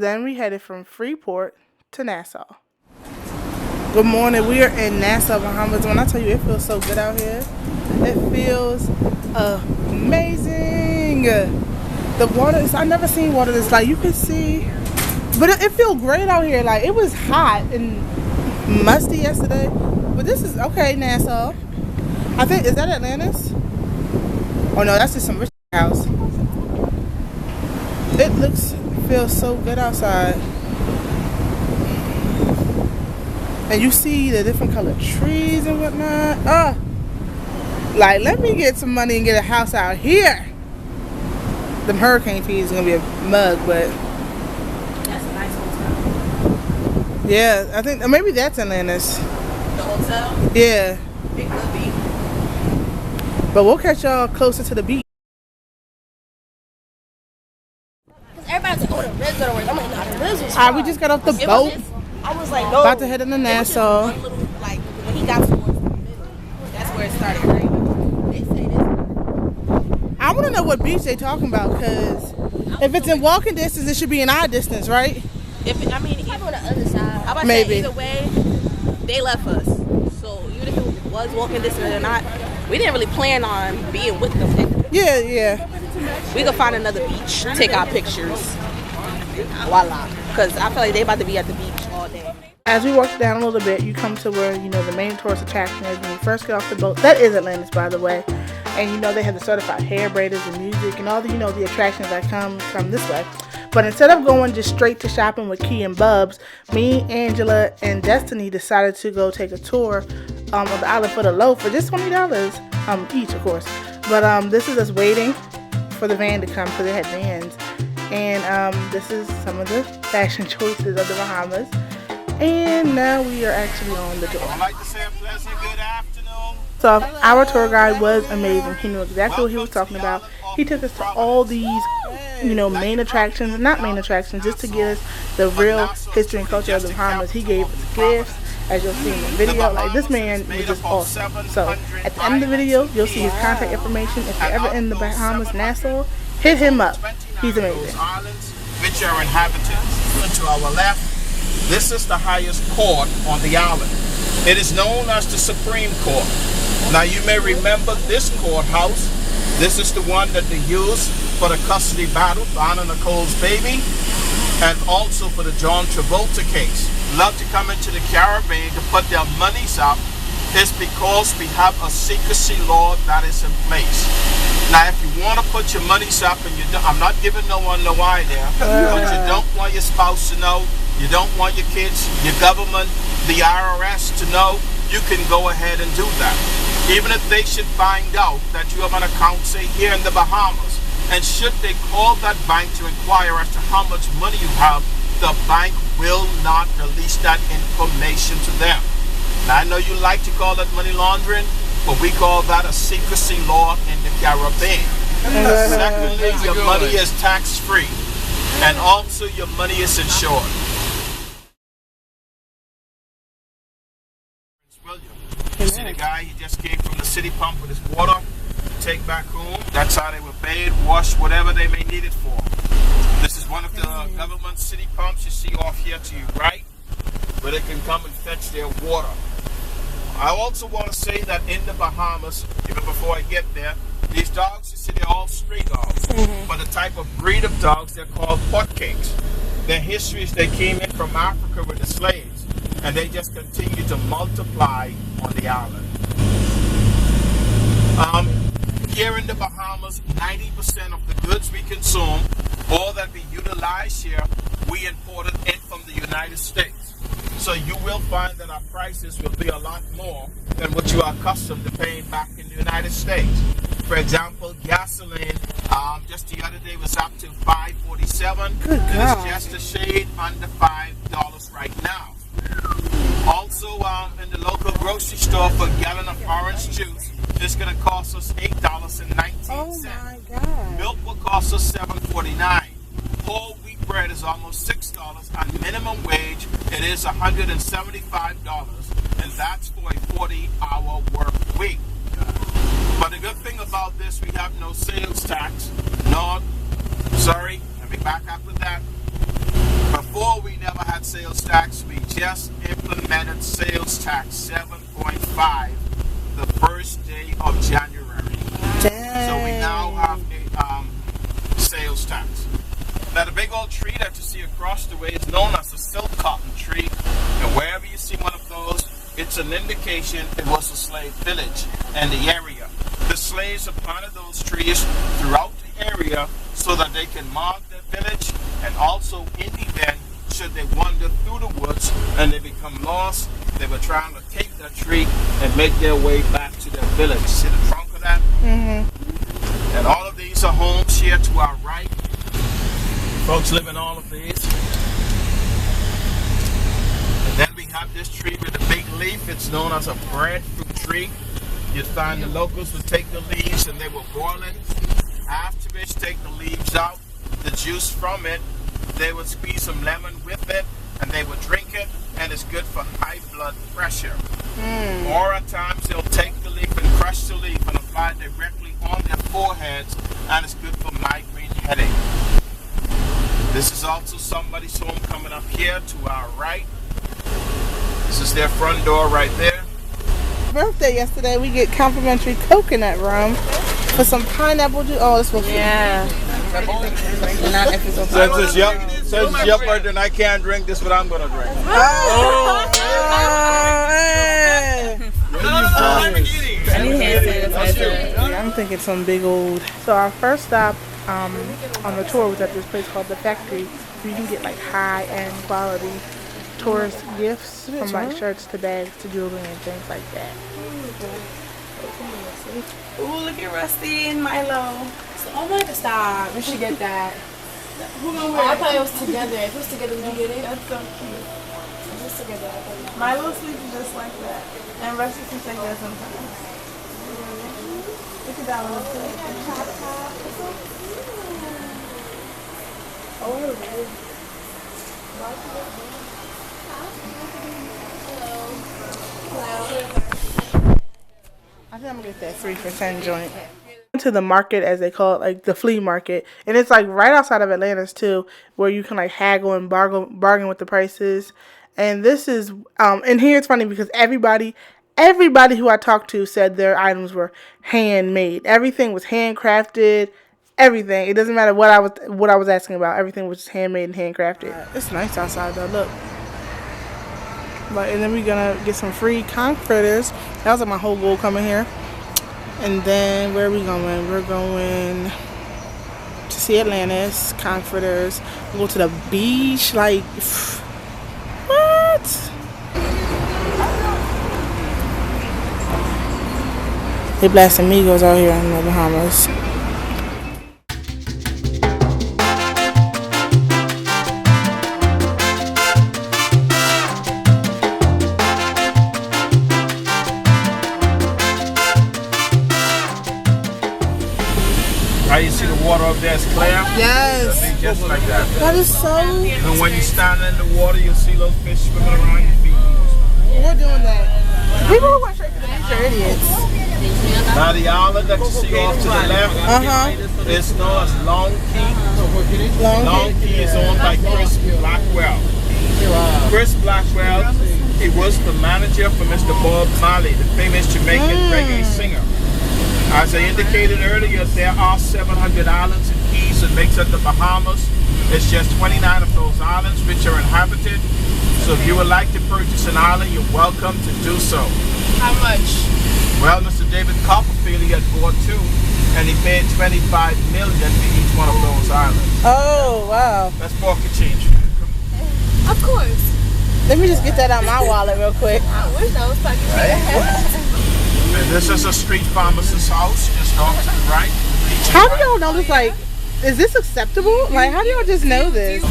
then we headed from Freeport to Nassau. Good morning. We are in Nassau, Bahamas. When I tell you it feels so good out here, it feels amazing. The water is, I've never seen water this, like, you can see, but it feels great out here. Like, it was hot and musty yesterday, but this is okay. Nassau, I think, is that Atlantis? Oh no, that's just some rich house. It feels so good outside. And you see the different colored trees and whatnot. Like, let me get some money and get a house out here. Them hurricane fees is gonna be a mug, but that's a nice hotel. Yeah, I think maybe that's Atlantis. The hotel? Yeah. It could be. But we'll catch y'all closer to the beach. Everybody's like, oh, the ribs are the worst. I'm like, nah, the ribs was Alright, we just got off the boat. I was like, no. About to head into Nassau. One little, like, when he got towards the middle, that's where it started raining. They say this. I want to know what beach they talking about, because if it's in walking distance, it should be in our distance, right? Even on the other side. How about Maybe. Either way, they left us. So even if it was walking distance or not, we didn't really plan on being with them. Yeah. We could find another beach, take our pictures, voila. Because I feel like they about to be at the beach all day. As we walk down a little bit, you come to where, the main tourist attraction is when you first get off the boat. That is Atlantis, by the way. And they have the certified hair braiders and music and all the, the attractions that come this way. But instead of going just straight to shopping with Key and Bubs, me, Angela, and Destiny decided to go take a tour of the island for the low for just $20 each, of course. But this is us waiting for the van to come, because they had vans. And this is some of the fashion choices of the Bahamas. And now we are actually on the tour. I'd like to say a pleasant good afternoon. So our tour guide was amazing. He knew exactly what he was talking about. He took us to all these, main attractions, not main attractions, just to get us the real history and culture of the Bahamas. He gave us gifts, as you'll see in the video. Like, this man was just awesome. So at the end of the video, you'll see his contact information. If you're ever in the Bahamas, Nassau, hit him up. He's amazing. Islands which are inhabited. To our left, this is the highest court on the island. It is known as the Supreme Court. Now, you may remember this courthouse. This is the one that they used for the custody battle, Anna Nicole's baby, and also for the John Travolta case. Love to come into the Caribbean to put their monies up is because we have a secrecy law that is in place. Now, if you want to put your monies up, and I'm not giving no one no idea, but you don't want your spouse to know, you don't want your kids, your government, the IRS to know, you can go ahead and do that. Even if they should find out that you have an account, say, here in the Bahamas, and should they call that bank to inquire as to how much money you have, the bank will not release that information to them. Now, I know you like to call that money laundering, but we call that a secrecy law in the Caribbean. Secondly, your money is tax-free, and also your money is insured. You see the guy, he just came from the city pump with his water to take back home. That's how they were bathed, washed, whatever they may need it for. This is one of the government city pumps you see off here to your right, where they can come and fetch their water. I also want to say that in the Bahamas, even before I get there, these dogs, you see, they're all stray dogs. But the type of breed of dogs, they're called potcakes. Their history is they came in from Africa with the slaves, and they just continue to multiply on the island. Here in the Bahamas, 90% of the goods we consume, or that we utilize here, we imported in from the United States. So you will find that our prices will be a lot more than what you are accustomed to paying back in the United States. For example, gasoline, just the other day was up to $5.47. It's just a shade under $5 right now. Also, in the local grocery store, for a gallon of orange juice, it's going to cost us $8.19. Oh my God. Milk will cost us $7.49. Whole wheat bread is almost $6, and minimum wage, it is $175, and that's for a 40-hour work week. But the good thing about this, we have no sales tax. Let me back up with that. For sales tax. We just implemented sales tax 7.5 the first day of January. Dang. So we now have a sales tax. Now the big old tree that you see across the way is known as the silk cotton tree. And wherever you see one of those, it's an indication it was a slave village in the area. The slaves have planted those trees throughout the area so that they can mark their village, and also in the event should they wander through the woods and they become lost, they were trying to take that tree and make their way back to their village. See the trunk of that? Mm-hmm. And all of these are homes here to our right. Folks live in all of these. And then we have this tree with a big leaf. It's known as a breadfruit tree. You'd find the locals would take the leaves and they will boil it. After which, take the leaves out, the juice from it. They would squeeze some lemon with it and they would drink it, and it's good for high blood pressure. Or at times they'll take the leaf and crush the leaf and apply it directly on their foreheads, and it's good for migraine headache. This is also somebody's home coming up here to our right. This is their front door right there. Birthday yesterday, we get complimentary coconut rum for some pineapple juice. Oh, this was Yeah. Since it's your birthday and I can't drink, this is what I'm going to drink. I'm thinking some big old. So our first stop on the tour was at this place called The Factory. You can get like high-end quality tourist gifts, from like shirts to bags to jewelry and things like that. Ooh, look at Rusty and Milo. Oh my God, stop. We should get that. I thought it was together. If it was together, would you get it? That's so cute. If it was together, I thought you Milo sleeps just like that. And Rusty sleeps like that sometimes. Look at that one. I think I'm gonna get that 3 for 10 joint. To the market, as they call it, like the flea market, and it's like right outside of Atlantis too, where you can like haggle and bargain with the prices. And this is and here it's funny because everybody who I talked to said their items were handmade. Everything was handcrafted. Everything. It doesn't matter what I was asking about. Everything was just handmade and handcrafted. It's nice outside though. Look. But and then we're gonna get some free conch fritters. That was like my whole goal coming here. And then where are we going? We're going to see Atlantis, conch fritters. We'll go to the beach. Like, what? They blast amigos out here in the Bahamas. You see the water up there is clear? Yes. It'll be just like that. That is so. And when you stand in the water, you'll see those fish swimming around your feet. We're doing that. People who went straight to the beach are idiots. Now the island that you see off to the left is known as Long Key. Long Key is owned by Chris Blackwell. Chris Blackwell, he was the manager for Mr. Bob Marley, the famous Jamaican reggae singer. As I indicated earlier, there are 700 islands and keys that makes up the Bahamas. It's just 29 of those islands which are inhabited. So if you would like to purchase an island, you're welcome to do so. How much? Well, Mr. David Copperfield, he had bought two, and he paid $25 million for each one of those islands. Oh, wow. That's pocket change. Of course. Let me just get that out of my wallet real quick. I wish I was talking And this is a street pharmacist's house, just off to the right. How do y'all know this? Like, is this acceptable? Like, how do y'all just know this?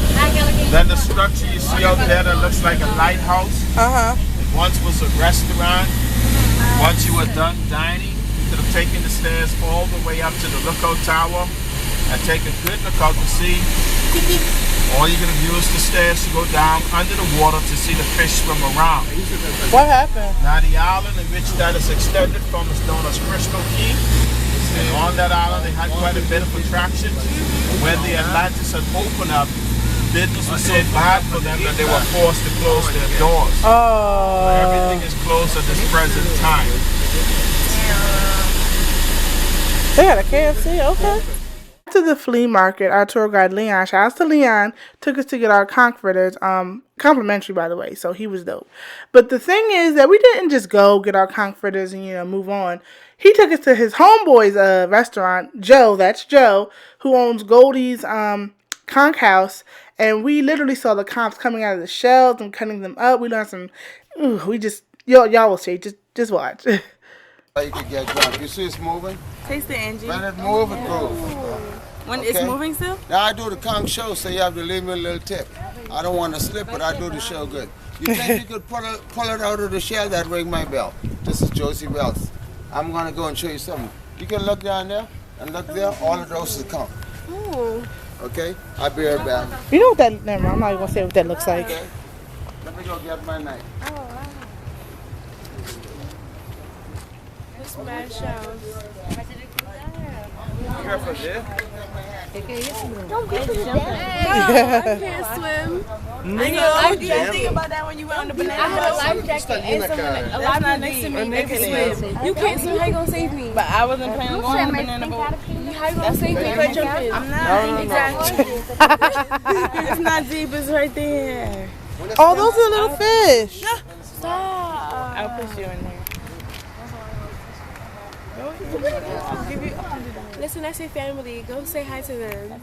Then the structure you see out there that looks like a lighthouse. It once was a restaurant. Once you were done dining, you could have taken the stairs all the way up to the lookout tower and take a good look out to sea. Or you can use the stairs to go down under the water to see the fish swim around. What happened? Now the island in which that is extended from is known as Crystal Key. And on that island they had quite a bit of attraction. When the Atlantis had opened up, business was so bad for them that they were forced to close their doors. Oh. Everything is closed at this present time. They had a KFC, okay. To the flea market, our tour guide Leon, shout out to Leon, took us to get our comforters, complimentary by the way, so he was dope. But the thing is that we didn't just go get our comforters and move on. He took us to his homeboy's restaurant, Joe, that's Joe, who owns Goldie's conch house, and we literally saw the conchs coming out of the shells and cutting them up. We learned some, y'all will see, just watch. You can get drunk. You see it's moving? Taste it, Angie. When it move, it moves. When it's moving still? Now I do the conch show, so you have to leave me a little tip. I don't want to slip, but I do the show good. You think you could pull it out of the shell? That ring my bell. This is Josie Wells. I'm going to go and show you something. You can look down there and look there. All of those is conch. Ooh. Okay? I'll be right back. You know what that, never mind, I'm not even going to say what that looks like. Okay. Let me go get my knife. Smash out. Careful there. Don't get to the bed. I can't swim. I know. You think about that when you went on the banana I had a life jacket and someone alive next to me that can swim. You can't swim. How you gonna save me? But I wasn't planning on going on the banana boat. How you gonna save me if I jump in? I'm not. Exactly. It's not deep. It's right there. Oh, those are little fish. Stop. I'll put you in there. I'll give you $100. Listen, I say family. Go say hi to them.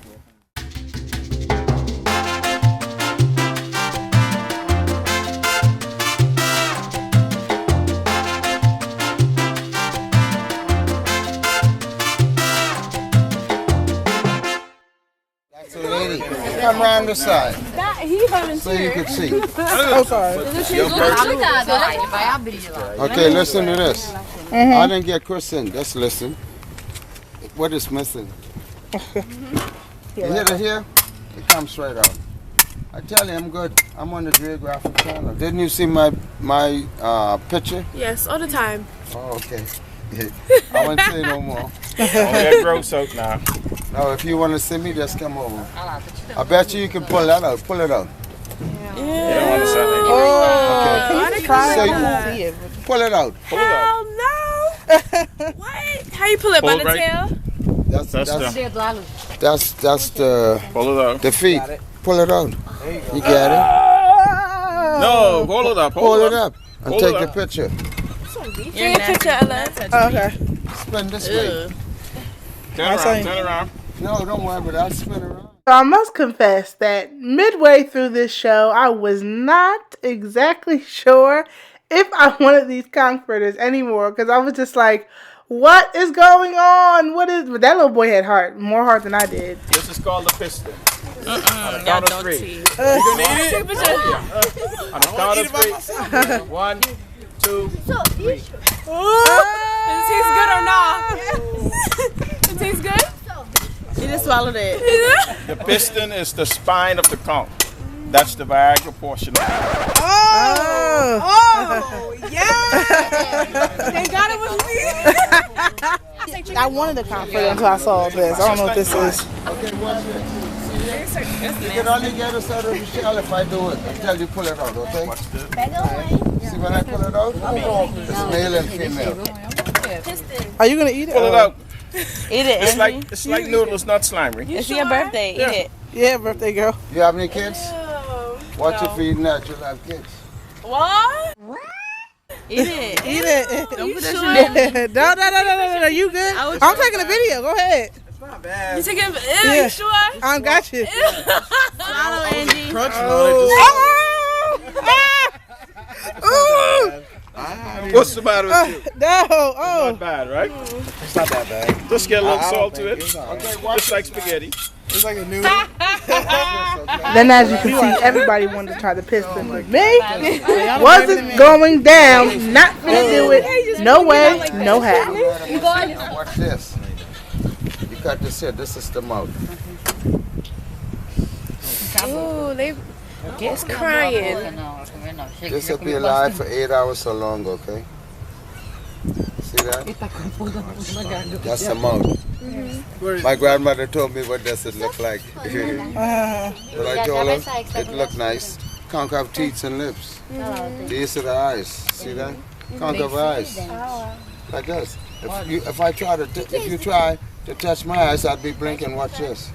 Come around the side He volunteered. so you can see. Oh, sorry. Okay, listen to this. I didn't get christened. Just listen. What is missing? You hit it here, it comes straight out. I tell you, I'm good. I'm on the Geographic Channel. Didn't you see my picture? Yes, all the time. Oh, okay. I won't say no more. That gross out now. No, if you want to see me, just come over. I bet you can pull that out. Pull it out. Okay. So you pull it out. Pull it out. Hell no! What? How you pull it by the right. tail? That's the Pull it out. the feet. Pull it out. You get it? No, hold it up. Pull it up and Hold take it a up. picture. Take a picture, Ella. Okay. Spin this way. Turn around. No, don't worry about it. I'll spin around. So I must confess that midway through this show, I was not exactly sure if I wanted these comforters anymore because I was just like, what is going on? But that little boy had more heart than I did. This is called the piston. On the Y'all count of don't three. see. You gonna eat it? On the count of three. 1, 2, 3. Does it taste good or not? It tastes good? You just swallowed it. The piston is the spine of the conch. That's the Viagra portion of it. Oh, yeah. Thank God it was me. I wanted the comforter until I saw this. I don't know what this is. Okay, watch this. You can only get us out of the shell if I do it until you pull it out, okay? Watch this. See when I pull it out? It's male and female. Are you gonna eat it? Pull it out. Eat it. It's like noodles, not slimy. It's your birthday. Eat it. Yeah, birthday girl. You have any kids? Watch your feet that you'll have kids. What? Eat it. Eat it. Don't put that sure? shit in there. No. You good? I'm taking a video. Go ahead. You taking it? Yeah. You sure? I got you. Swallow, Angie. What's the matter with you? No. Not bad, right? It's not that bad. Just get a little salt to it. Okay, watch Just like spaghetti. It's like a noodle. Then as you can see, everybody wanted to try the piston, but me wasn't going down. Not gonna do it. No way, no how. Now watch this. You cut this here. This is the mouth. Ooh, it's crying. This will be alive for 8 hours or longer, okay? See that? That's the mouth. My grandmother told me what does it look like. But I told her it looked nice. Can't have teeth and lips. These are the eyes. See that? Can't have eyes. Like this. If you try to touch my eyes, I'd be blinking. Watch this.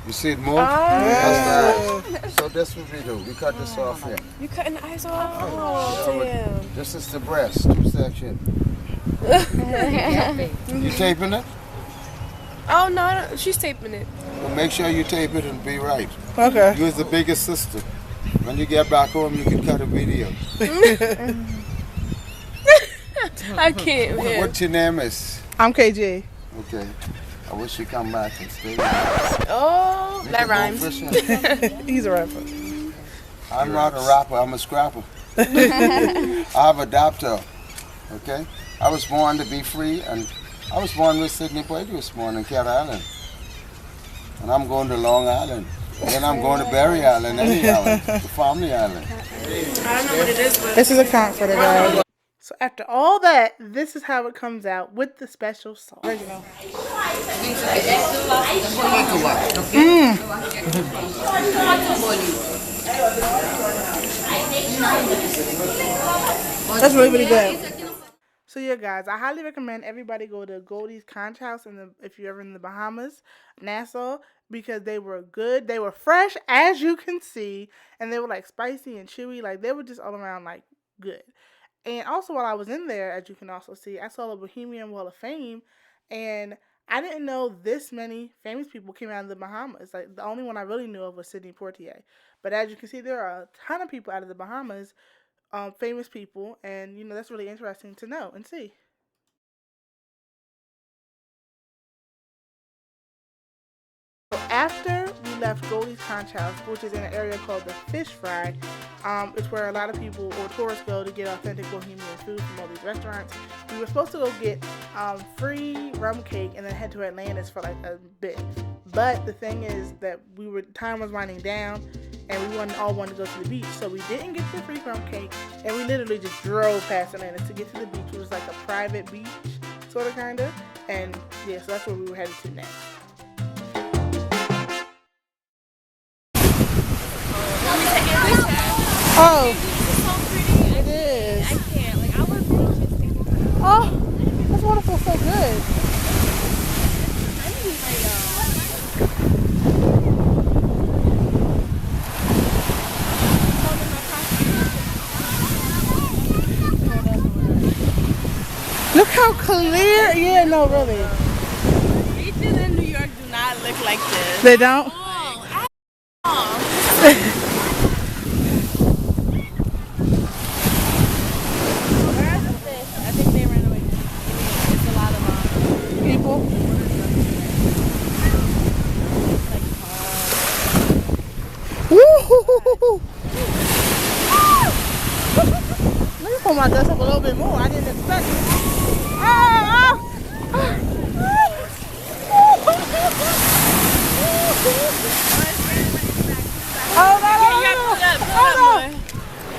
You see it move? That's the eyes. So this what we do. We cut this off here. You cutting the eyes off? Oh, damn. This is the breast, 2 sections. You taping it? Oh, no, she's taping it. Well, make sure you tape it and be right. Okay. You're the biggest sister. When you get back home, you can cut a video. I can't. Man. What your name is? I'm KG. Okay. I wish you come back and stay. Oh, that rhymes. He's a rapper. I'm not a rapper. I'm a scrapper. I have a doctor. Okay. I was born to be free, and I was born with Sidney Poitier was born in Cat Island, and I'm going to Long Island. Then I'm going to Berry Island, any island, the family island. I don't know what it is, but This is a count for the guy. So after all that, this is how it comes out with the special sauce. Original. That's really, really good. So yeah, guys, I highly recommend everybody go to Goldie's Conch House if you're ever in the Bahamas, Nassau, because they were good. They were fresh, as you can see, and they were like spicy and chewy. Like they were just all around like good. And also while I was in there, as you can also see, I saw the Bohemian Wall of Fame, and I didn't know this many famous people came out of the Bahamas. Like the only one I really knew of was Sidney Poitier. But as you can see, there are a ton of people out of the Bahamas. Famous people, and you know that's really interesting to know and see. So after we left Goldie's Conch House, which is in an area called the Fish Fry, it's where a lot of people or tourists go to get authentic Bohemian food from all these restaurants. We were supposed to go get free rum cake and then head to Atlantis for like a bit. But the thing is that time was winding down, and we all wanted to go to the beach, so we didn't get the free rum cake, and we literally just drove past Atlantis to get to the beach, which was like a private beach, sort of, kind of, and yeah, so that's where we were headed to next. Oh, it is. I can't. Like, I was really just thinking. Oh, this water feels so good. Look how clear. Yeah, no, really. Beaches in New York do not look like this. They don't? Let me pull my dress up a little bit more. I didn't expect it.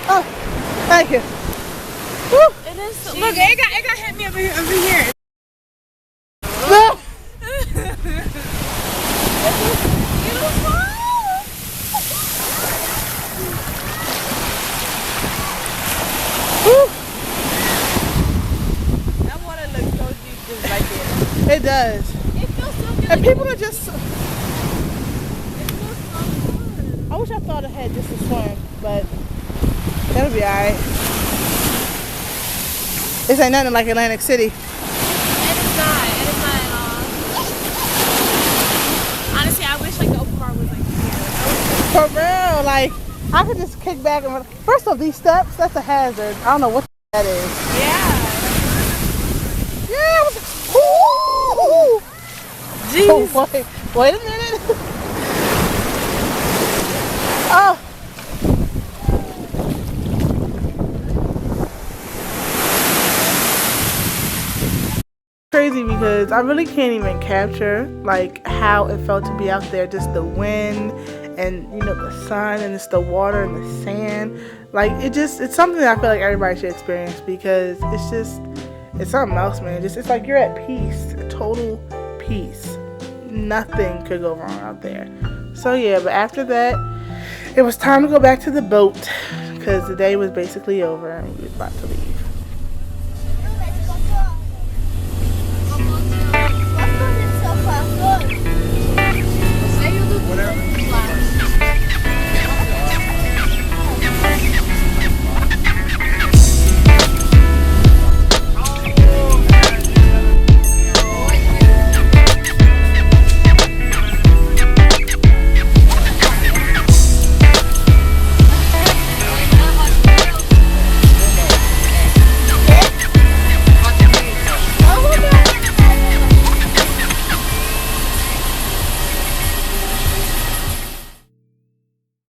Oh, thank you. It is so look, it got hit me over here. Look. That water looks so deep just right there. It does. It feels so good. And people are just. It feels so good. I wish I thought ahead just to swim, but that'll be alright. This ain't nothing like Atlantic City. And it's not at all. Honestly, I wish like the open bar was like here. For real, like I could just kick back and run. First off, these steps, that's a hazard. I don't know what that is. Yeah. Yeah. Ooh. Jeez. Oh, wait a minute. Oh. Crazy because I really can't even capture like how it felt to be out there, just the wind and you know the sun and just the water and the sand. Like it's something that I feel like everybody should experience because it's something else, man. Just it's like you're at peace, total peace. Nothing could go wrong out there. So yeah, but after that, it was time to go back to the boat because the day was basically over and we was about to leave.